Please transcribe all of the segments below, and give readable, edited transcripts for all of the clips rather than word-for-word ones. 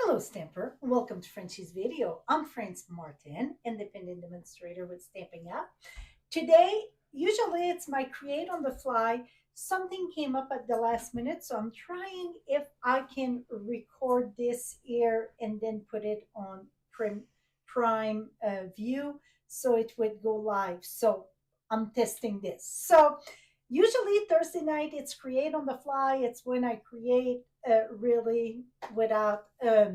Hello, Stamper. Welcome to Frenchie's video. I'm France Martin, independent demonstrator with Stamping Up. Today, usually it's my create on the fly. Something came up at the last minute, so I'm trying if I can record this here and then put it on prime view so it would go live. So I'm testing this. So usually Thursday night it's create on the fly. It's when I create really without a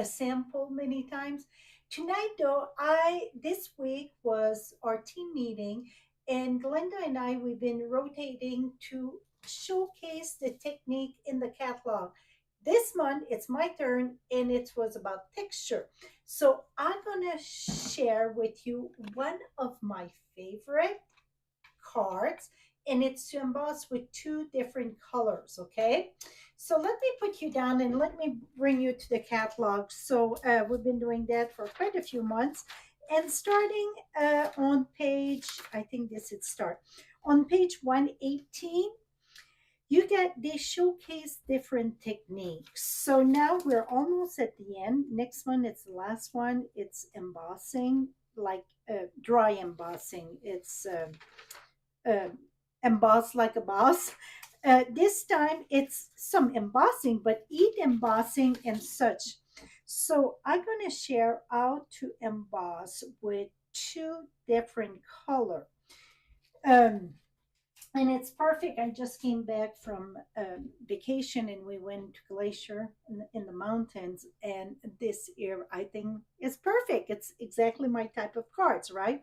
sample many times. Tonight, though, I this week was our team meeting, and Glenda and I we've been rotating to showcase the technique in the catalog. This month it's my turn, and it was about texture. So I'm gonna share with you one of my favorite cards, and it's to emboss with two different colors. Okay, so let me put you down and let me bring you to the catalog. So we've been doing that for quite a few months, and starting on page, I think this would start on page 118. You get they showcase different techniques. So now we're almost at the end. Next one, it's the last one. It's embossing, like dry embossing. It's uh, embossed like a boss. This time it's some embossing, but eat embossing and such. So I'm going to share how to emboss with two different color. Um, and it's perfect. I just came back from vacation and we went to Glacier in the mountains. And this year, I think is perfect. It's exactly my type of cards, right?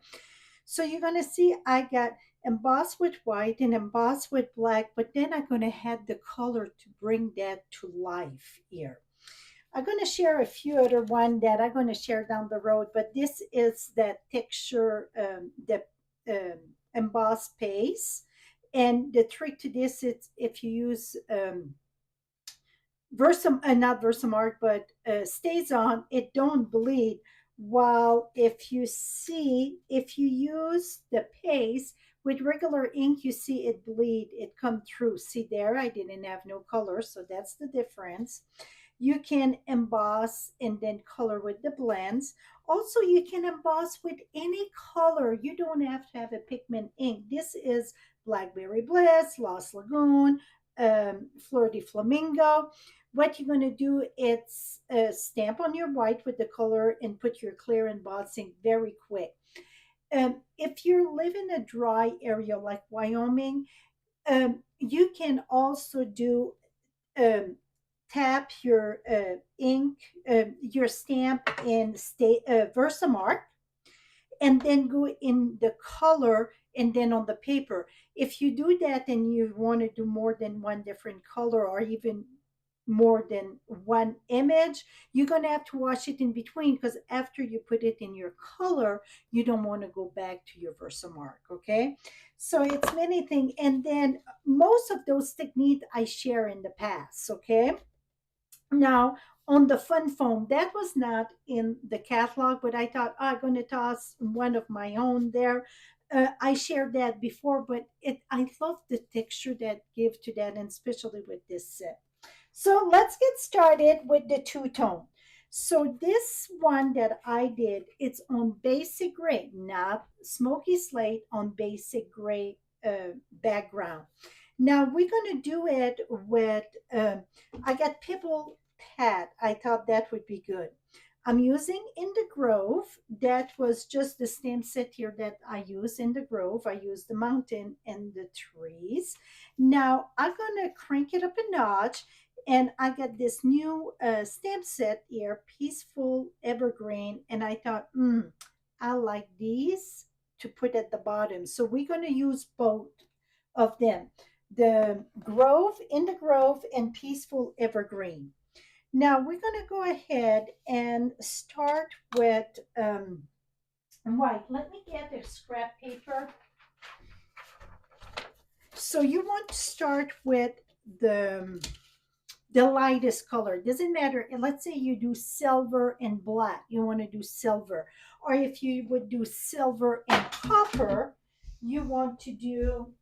So you're going to see I got embossed with white and embossed with black, but then I'm going to add the color to bring that to life here. I'm going to share a few other one that I'm going to share down the road, but this is that texture, the embossed paste. And the trick to this is if you use not Versamark, but stays on, it don't bleed. While if you use the paste with regular ink, you see it bleed, it come through. See there, I didn't have no color, so that's the difference. You can emboss and then color with the blends. Also, you can emboss with any color. You don't have to have a pigment ink. This is Blackberry Bliss, Lost Lagoon, Fleur de Flamingo. What you're going to do is stamp on your white with the color and put your clear embossing very quick. If you live in a dry area like Wyoming, you can also do um, tap your ink, your stamp in Versamark, and then go in the color and then on the paper. If you do that and you want to do more than one different color or even more than one image, you're going to have to wash it in between because after you put it in your color, you don't want to go back to your Versamark. Okay, so it's many things, and then most of those techniques I share in the past. Okay, now, on the fun foam, that was not in the catalog, but I thought, I'm going to toss one of my own there. I shared that before, but I love the texture that give to that, and especially with this set. So let's get started with the two-tone. So this one that I did, it's on basic gray, not smoky slate, on basic gray background. Now we're going to do it with, I got Pibble Pad. I thought that would be good. I'm using in the Grove. That was just the stamp set here that I use in the Grove. I use the mountain and the trees. Now I'm going to crank it up a notch, and I got this new stamp set here, Peaceful Evergreen, and I thought, I like these to put at the bottom. So we're going to use both of them, the Grove, in the Grove, and Peaceful Evergreen. Now we're going to go ahead and start with white. Let me get a scrap paper. So you want to start with the lightest color. Doesn't matter. Let's say you do silver and black. You want to do silver. Or if you would do silver and copper, you want to do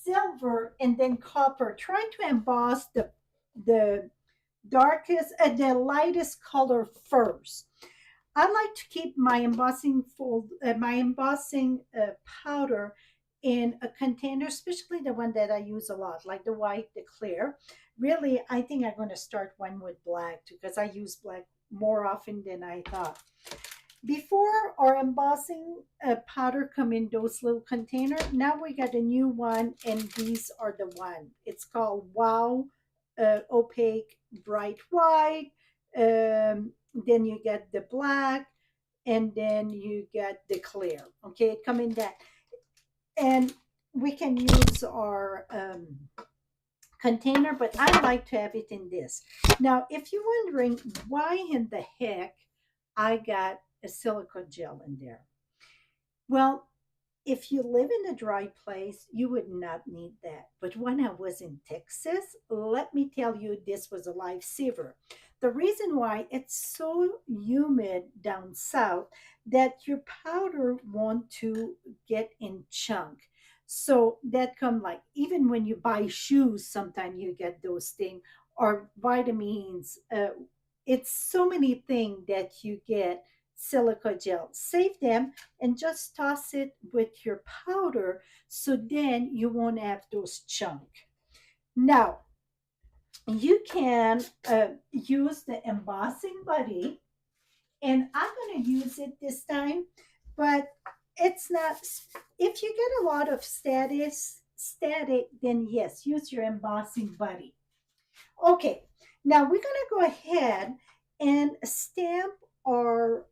silver and then copper. Try to emboss the darkest, the lightest color first. I like to keep my embossing powder in a container, especially the one that I use a lot, like the white, the clear. Really, I think I'm going to start one with black because I use black more often than I thought. Before our embossing powder come in those little container, now we got a new one, and these are the one. It's called Wow Opaque Bright White. Then you get the black, and then you get the clear. Okay, it come in that, and we can use our container, but I like to have it in this. Now, if you're wondering why in the heck I got a silicone gel in there, well, if you live in a dry place, you would not need that. But when I was in Texas, let me tell you, this was a lifesaver. The reason why it's so humid down south that your powder want to get in chunk. So that come like even when you buy shoes, sometimes you get those things or vitamins. It's so many things that you get silica gel. Save them and just toss it with your powder so then you won't have those chunk. Now, you can use the embossing buddy, and I'm going to use it this time, but it's not, if you get a lot of static, then yes, use your embossing buddy. Okay, now we're going to go ahead and stamp our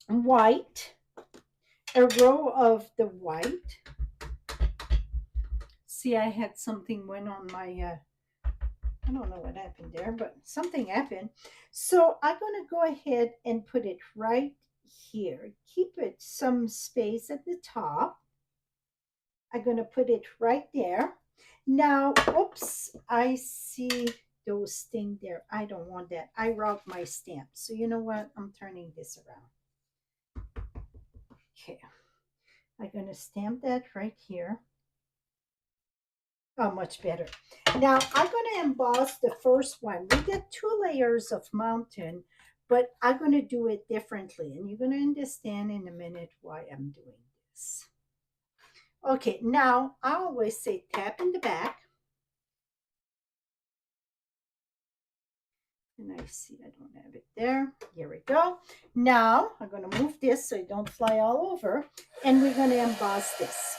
white, a row of the white. See, I had something went on my, I don't know what happened there, but something happened. So I'm going to go ahead and put it right here. Keep it some space at the top. I'm going to put it right there. Now, oops, I see those things there. I don't want that. I wrote my stamp. So you know what? I'm turning this around. Okay. I'm going to stamp that right here. Oh, much better. Now I'm going to emboss the first one. We get 2 layers of mountain, but I'm going to do it differently. And you're going to understand in a minute why I'm doing this. Okay, now I always say tap in the back. And I see I don't have it there. Here we go. Now I'm going to move this so it don't fly all over. And we're going to emboss this.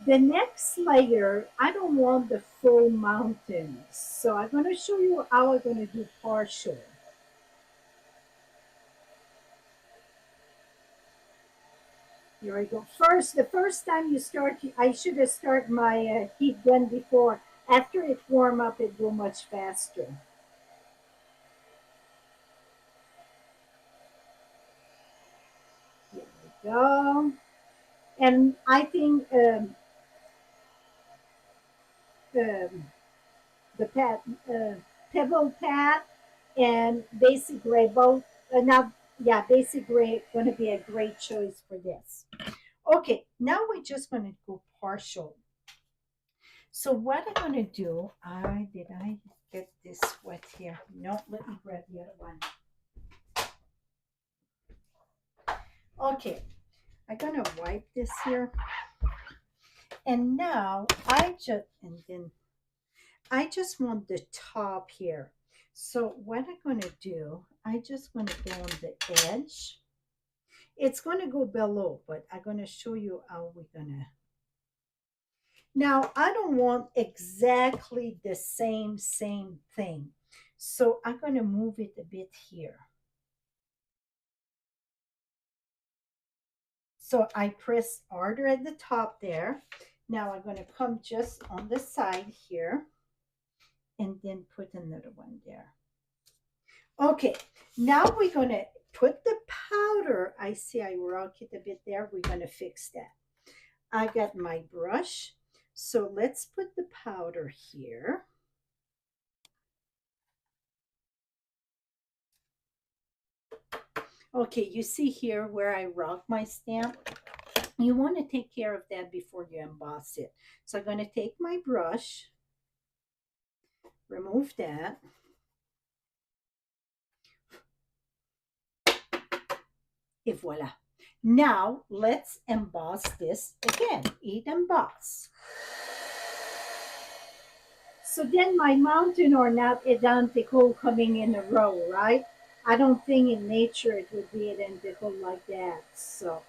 The next layer, I don't want the full mountains. So I'm going to show you how I'm going to do partial. Here I go. First, the first time you start, I should have started my heat gun before. After it warm up, it go much faster. Here we go. And I think um, the pat, pebble pat and basic gray both. Now, yeah, basic gray going to be a great choice for this. Okay, now we're just going to go partial. So what I'm going to do, did I get this wet here? No, let me grab the other one. Okay, I'm going to wipe this here. And now I just want the top here. So what I'm going to do, I just want to go on the edge. It's going to go below, but I'm going to show you how we're going to. Now, I don't want exactly the same thing. So I'm going to move it a bit here. So I press harder at the top there. Now I'm going to come just on the side here and then put another one there. Okay, now we're going to put the powder. I see I rock it a bit there. We're going to fix that. I got my brush. So let's put the powder here. Okay, you see here where I rock my stamp? You want to take care of that before you emboss it. So I'm going to take my brush Remove that. Et voila. Now let's emboss this again. Eat emboss. So then my mountain are not identical coming in a row, right? I don't think in nature it would be identical like that. So,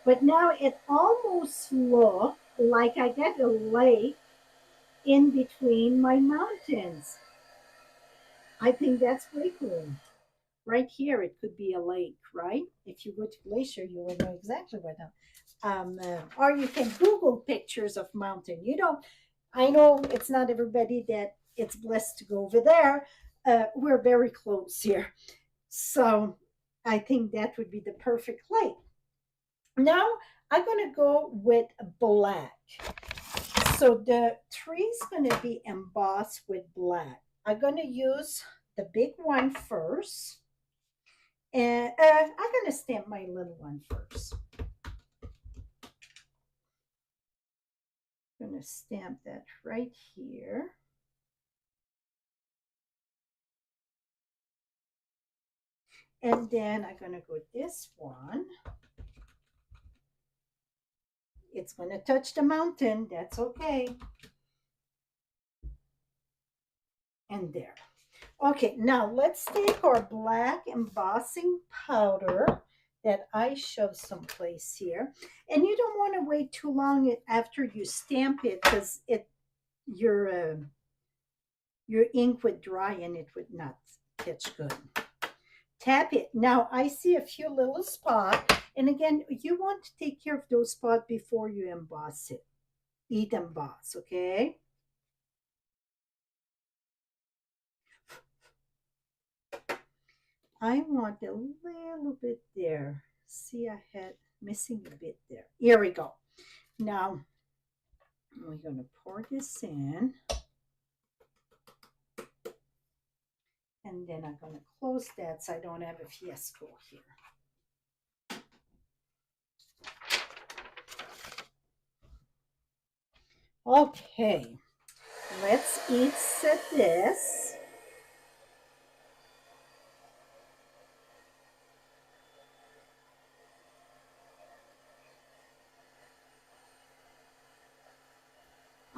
but now it almost look like I got a lake in between my mountains. I think that's pretty cool. Right here, it could be a lake, right? If you go to Glacier, you will know exactly what. Or you can Google pictures of mountain. You know, I know it's not everybody that it's blessed to go over there. We're very close here, so I think that would be the perfect lake. Now I'm gonna go with black. So the tree is gonna be embossed with black. I'm gonna use the big one first. And I'm going to stamp my little one first. I'm going to stamp that right here. And then I'm going to go this one. It's going to touch the mountain. That's okay. And there. Okay, now let's take our black embossing powder that I shoved someplace here. And you don't want to wait too long after you stamp it because your ink would dry and it would not catch good. Tap it. Now I see a few little spots. And again, you want to take care of those spots before you emboss it. Eat emboss, okay? I want a little bit there. See, I had missing a bit there. Here we go. Now, we're going to pour this in. And then I'm going to close that so I don't have a fiasco here. Okay, let's eat this.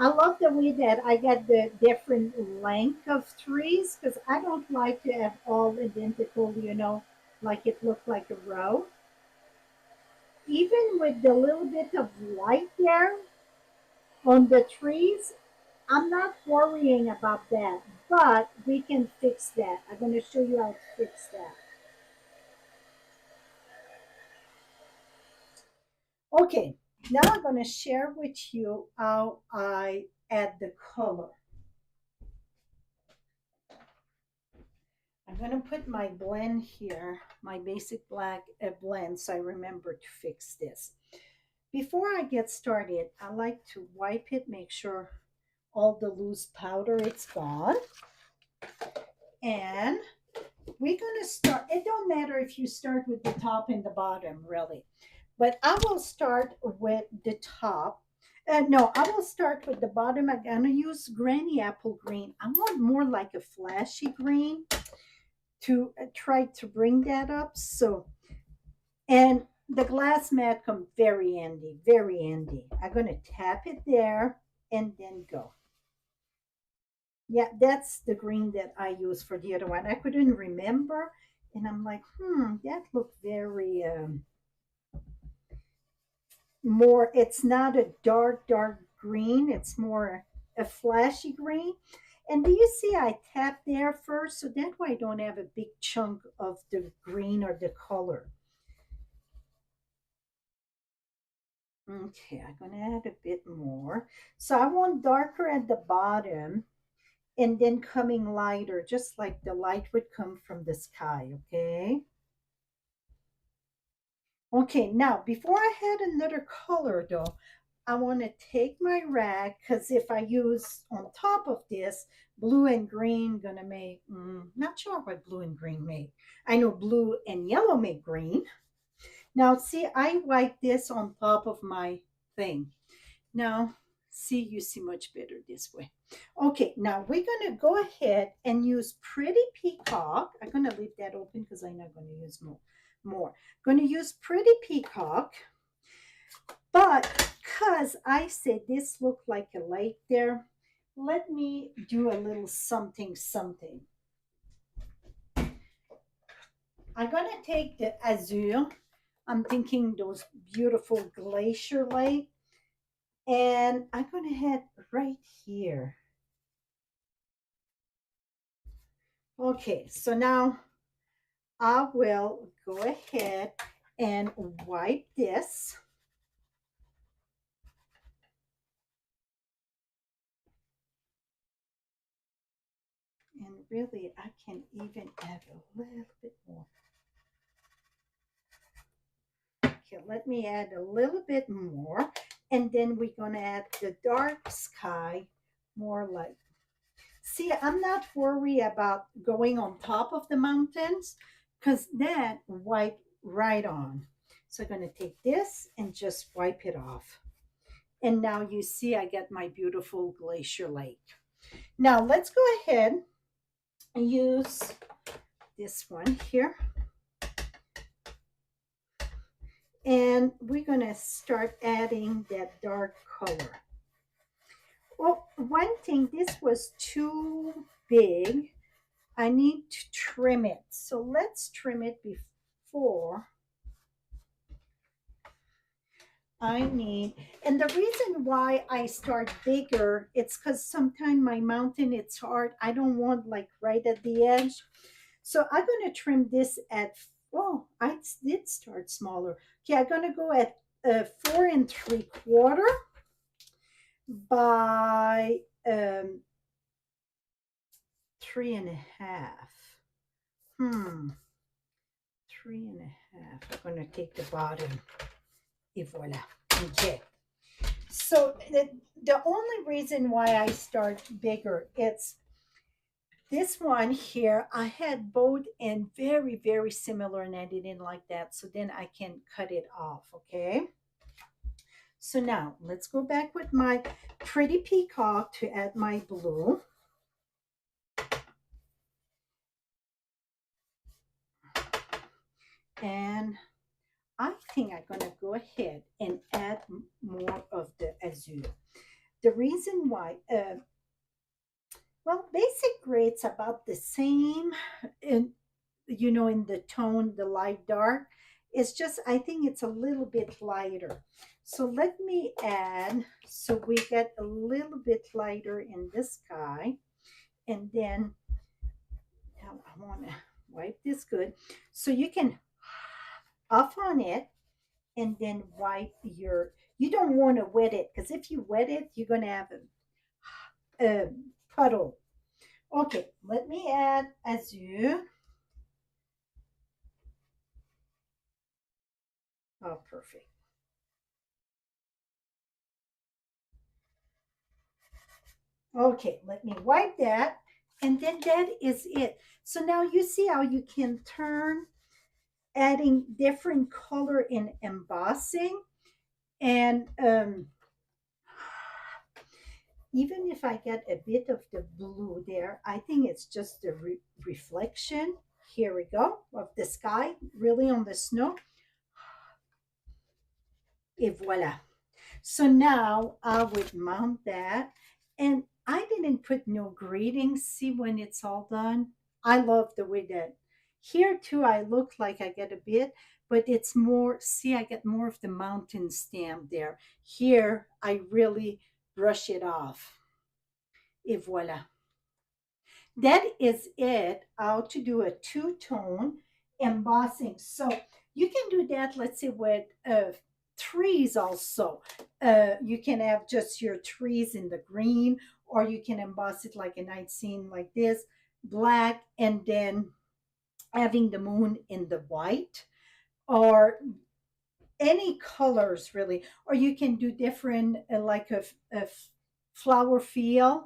I love the way that I got the different length of trees because I don't like to have all identical, like it looked like a row. Even with the little bit of white there on the trees, I'm not worrying about that, but we can fix that. I'm going to show you how to fix that. Okay, now I'm going to share with you how I add the color. I'm going to put my blend here, my basic black blend, so I remember to fix this. Before I get started, I like to wipe it, make sure all the loose powder is gone. And we're going to start, it don't matter if you start with the top and the bottom, really. But I will start with the top. No, I will start with the bottom. I'm going to use Granny Apple Green. I want more like a flashy green to try to bring that up. So, and the glass mat come very handy, very handy. I'm going to tap it there and then go. Yeah, that's the green that I use for the other one. I couldn't remember. And I'm like, that looked very more, it's not a dark green. It's more a flashy green. And do you see I tap there first? So that way I don't have a big chunk of the green or the color. Okay, I'm going to add a bit more. So I want darker at the bottom and then coming lighter, just like the light would come from the sky, okay? Okay, now before I add another color though, I want to take my rag because if I use on top of this blue and green, gonna make, not sure what blue and green make. I know blue and yellow make green. Now see, I wipe this on top of my thing. Now, See, you see much better this way. Okay, now we're gonna go ahead and use Pretty Peacock. I'm gonna leave that open because I'm not gonna use more. Gonna use Pretty Peacock, but because I said this looked like a lake there, let me do a little something something. I'm gonna take the azure. I'm thinking those beautiful glacier lake, and I'm gonna head right here. Okay, so now I will go ahead and wipe this. And really, I can even add a little bit more. Okay, let me add a little bit more. And then we're going to add the dark sky, more like. See, I'm not worried about going on top of the mountains because that wipe right on. So I'm going to take this and just wipe it off. And now you see I get my beautiful glacier lake. Now let's go ahead and use this one here. And we're going to start adding that dark color. Well, one thing, this was too big. I need to trim it. So let's trim it before I need, and the reason why I start bigger, it's because sometimes my mountain, it's hard. I don't want like right at the edge. So I'm going to trim this at, oh, I did start smaller. Okay, I'm going to go at 4 3/4 by 3.5. 3.5. I'm going to take the bottom. Et voila. Okay. So the only reason why I start bigger, it's this one here. I had both and very, very similar, and I didn't like that. So then I can cut it off, okay? So now let's go back with my Pretty Peacock to add my blue. And I think I'm going to go ahead and add more of the azure. The reason why, well, basic grade's about the same in, in the tone, the light dark. It's just, I think it's a little bit lighter. So let me add, so we get a little bit lighter in this guy. And then, now I want to wipe this good. So you can off on it and then wipe your, you don't want to wet it because if you wet it, you're going to have a puddle. Okay, let me add azure. Oh, perfect. Okay, let me wipe that. And then that is it. So now you see how you can turn, adding different color in embossing. And even if I get a bit of the blue there, I think it's just the reflection. Here we go, of the sky, really on the snow. Et voila. So now I would mount that. And I didn't put no greetings. See when it's all done? I love the way that here too, I look like I get a bit, but it's more, see, I get more of the mountain stamp there. Here, I really brush it off. Et voila. That is it, how to do a two-tone embossing. So you can do that, let's say, with trees also. You can have just your trees in the green, or you can emboss it like a night scene like this, black, and then having the moon in the white, or any colors really. Or you can do different, like a flower field,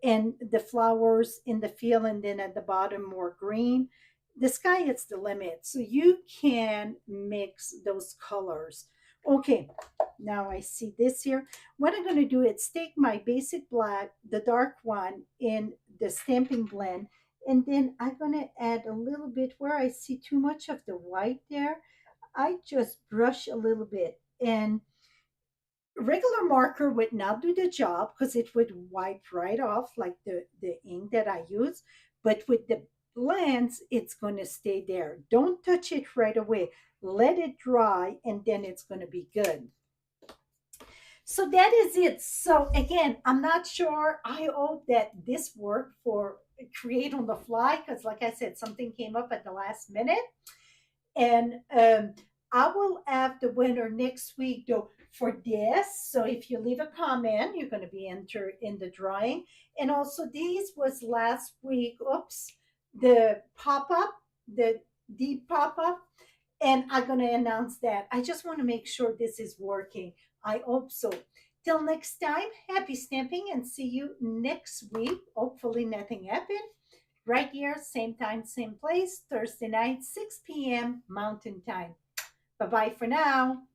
and the flowers in the field, and then at the bottom more green. The sky is the limit, so you can mix those colors. Okay, now I see this here. What I'm going to do is take my basic black, the dark one, in the stamping blend, and then I'm going to add a little bit where I see too much of the white there. I just brush a little bit, and regular marker would not do the job because it would wipe right off like the ink that I use. But with the blends, it's going to stay there. Don't touch it right away. Let it dry, and then it's going to be good. So that is it. So again, I'm not sure. I hope that this worked for create on the fly because, like I said, something came up at the last minute. And I will have the winner next week though for this. So if you leave a comment, you're going to be entered in the drawing. And also, these was last week. Oops, the pop up, the deep pop up. And I'm going to announce that. I just want to make sure this is working. I hope so. Till next time, happy stamping and see you next week. Hopefully, nothing happened. Right here, same time, same place, Thursday night, 6 p.m. Mountain Time. Bye bye for now.